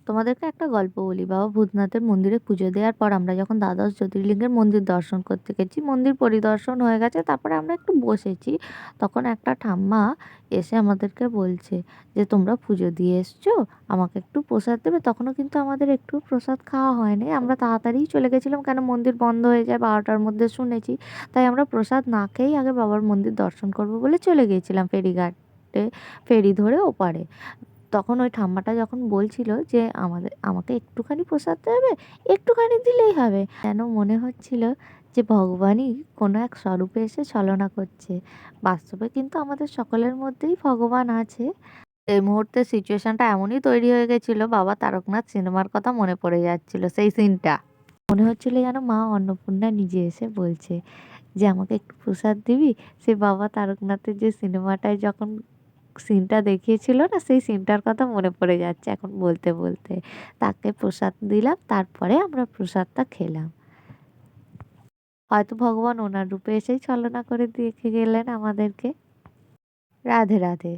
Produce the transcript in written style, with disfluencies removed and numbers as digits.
তোমাদেরকে একটা গল্প বলি। বাবা ভূতনাথের মন্দিরে পুজো দেওয়ার পর আমরা যখন দ্বাদশ জ্যোতির্লিঙ্গের মন্দির দর্শন করতে গেছি, মন্দির পরিদর্শন হয়ে গেছে, তারপরে আমরা একটু বসেছি। তখন একটা ঠাম্মা এসে আমাদেরকে বলছে যে, তোমরা পুজো দিয়ে এসছো, আমাকে একটু প্রসাদ দেবে? তখনও কিন্তু আমাদের একটু প্রসাদ খাওয়া হয়নি, আমরা তাড়াতাড়িই চলে গেছিলাম, কেন মন্দির বন্ধ হয়ে যায় 12টার মধ্যে শুনেছি। তাই আমরা প্রসাদ না খেয়েই আগে বাবার মন্দির দর্শন করবো বলে চলে গিয়েছিলাম ফেরিঘাটে, ফেরি ধরে ওপারে। তখন ওই ঠাম্মাটা যখন বলছিল যে আমাকে একটুখানি প্রসাদ দেবে, একটুখানি দিলেই হবে, যেন মনে হচ্ছিল যে ভগবানই কোনো এক স্বরূপে এসে ছলনা করছে। বাস্তবে কিন্তু আমাদের সকলের মধ্যেই ভগবান আছে। এই মুহূর্তে সিচুয়েশনটা এমনই তৈরি হয়ে গেছিল, বাবা তারকনাথ সিনেমার কথা মনে পড়ে যাচ্ছিল, সেই সিনটা মনে হচ্ছিল যেন মা অন্নপূর্ণা নিজে এসে বলছে যে আমাকে একটু প্রসাদ দিবি। সে বাবা তারকনাথের যে সিনেমাটায় যখন সিনটা দেখিয়েছিল না, সেই সিনটার কথা মনে পড়ে যাচ্ছে এখন বলতে বলতে। তাকে প্রসাদ দিলাম, তারপরে আমরা প্রসাদটা খেলাম। হয়তো ভগবান ওনার রূপে এসেই ছলনা করে দিয়ে গেলেন আমাদেরকে। রাধে রাধে।